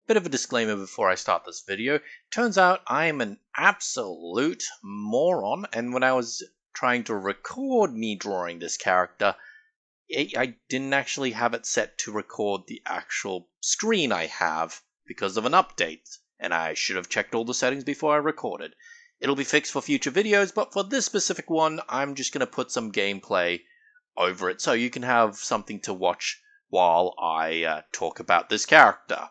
Bit of a disclaimer before I start this video. Turns out I am an absolute moron, and when I was trying to record me drawing this character, I didn't actually have it set to record the actual screen I have because of an update, and I should have checked all the settings before I recorded. It'll be fixed for future videos, but for this specific one, I'm just going to put some gameplay over it so you can have something to watch while I talk about this character.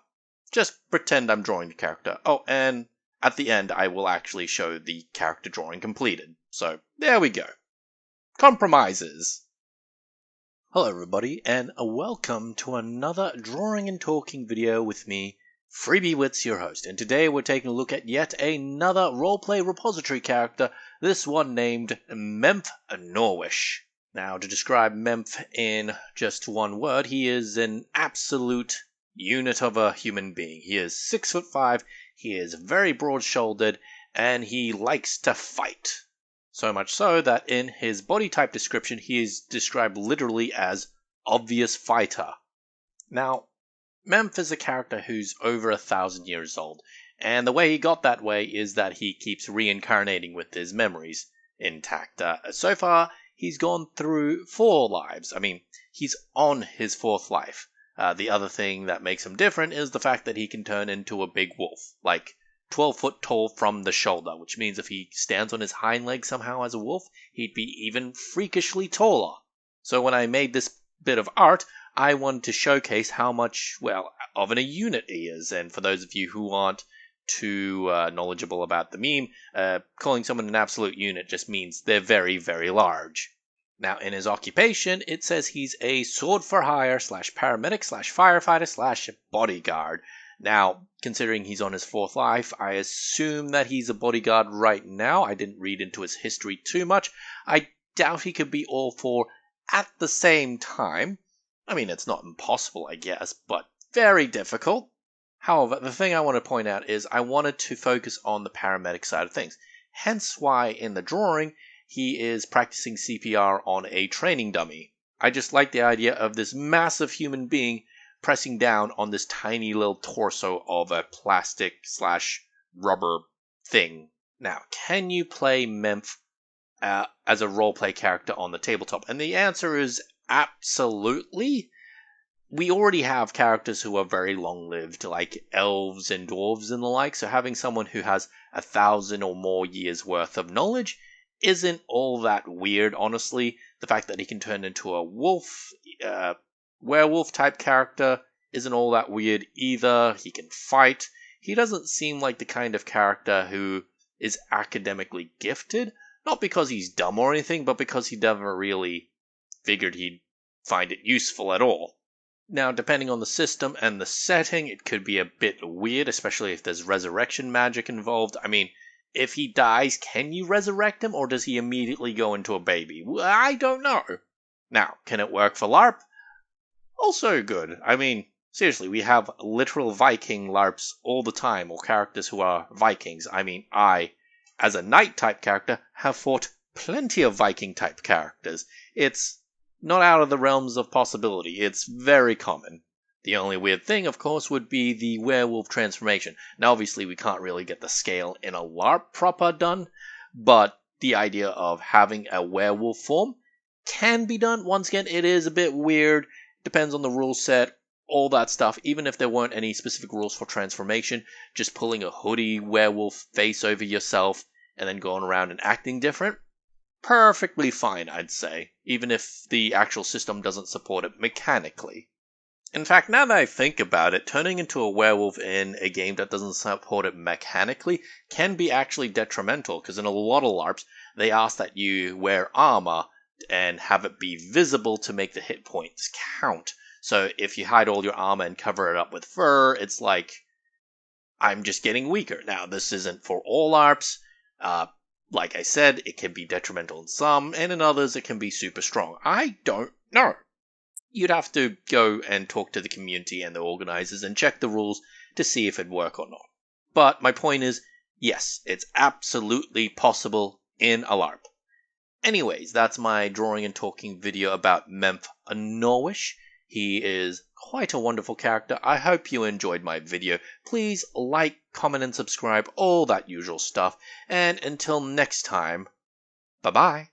Just pretend I'm drawing the character. Oh, and at the end, I will actually show the character drawing completed. So, there we go. Compromises. Hello everybody, and welcome to another drawing and talking video with me, FreebieWits, your host. And today we're taking a look at yet another roleplay repository character, this one named Meph Norwish. Now, to describe Meph in just one word, he is an absolute unit of a human being. He is 6'5", he is very broad-shouldered, and he likes to fight. So much so that in his body type description, he is described literally as obvious fighter. Now, Meph is a character who's over 1,000 years old, and the way he got that way is that he keeps reincarnating with his memories intact. So far, he's gone through 4 lives. I mean, he's on his 4th life. The other thing that makes him different is the fact that he can turn into a big wolf, like 12 foot tall from the shoulder, which means if he stands on his hind legs somehow as a wolf, he'd be even freakishly taller. So when I made this bit of art, I wanted to showcase how much, well, of a unit he is. And for those of you who aren't too knowledgeable about the meme, calling someone an absolute unit just means they're very, very large. Now, in his occupation, it says he's a sword-for-hire / paramedic / firefighter / bodyguard. Now, considering he's on his 4th life, I assume that he's a bodyguard right now. I didn't read into his history too much. I doubt he could be all 4 at the same time. I mean, it's not impossible, I guess, but very difficult. However, the thing I want to point out is I wanted to focus on the paramedic side of things. Hence why in the drawing, he is practicing CPR on a training dummy. I just like the idea of this massive human being pressing down on this tiny little torso of a plastic / rubber thing. Now, can you play Meph as a roleplay character on the tabletop? And the answer is absolutely. We already have characters who are very long-lived, like elves and dwarves and the like, so having someone who has 1,000 or more years worth of knowledge isn't all that weird, honestly. The fact that he can turn into a wolf, werewolf-type character isn't all that weird either. He can fight. He doesn't seem like the kind of character who is academically gifted, not because he's dumb or anything, but because he never really figured he'd find it useful at all. Now, depending on the system and the setting, it could be a bit weird, especially if there's resurrection magic involved. I mean, if he dies, can you resurrect him, or does he immediately go into a baby? I don't know. Now, can it work for LARP? Also good. I mean, seriously, we have literal Viking LARPs all the time, or characters who are Vikings. I mean, I, as a knight-type character, have fought plenty of Viking-type characters. It's not out of the realms of possibility. It's very common. The only weird thing, of course, would be the werewolf transformation. Now, obviously, we can't really get the scale in a LARP proper done, but the idea of having a werewolf form can be done. Once again, it is a bit weird. Depends on the rule set, all that stuff. Even if there weren't any specific rules for transformation, just pulling a hoodie werewolf face over yourself and then going around and acting different, perfectly fine, I'd say, even if the actual system doesn't support it mechanically. In fact, now that I think about it, turning into a werewolf in a game that doesn't support it mechanically can be actually detrimental, because in a lot of LARPs, they ask that you wear armor and have it be visible to make the hit points count. So if you hide all your armor and cover it up with fur, it's like, I'm just getting weaker. Now, this isn't for all LARPs. Like I said, it can be detrimental in some, and in others it can be super strong. I don't know. You'd have to go and talk to the community and the organizers and check the rules to see if it'd work or not. But my point is, yes, it's absolutely possible in a LARP. Anyways, that's my drawing and talking video about Meph Norwish. He is quite a wonderful character. I hope you enjoyed my video. Please like, comment, and subscribe, all that usual stuff. And until next time, bye-bye.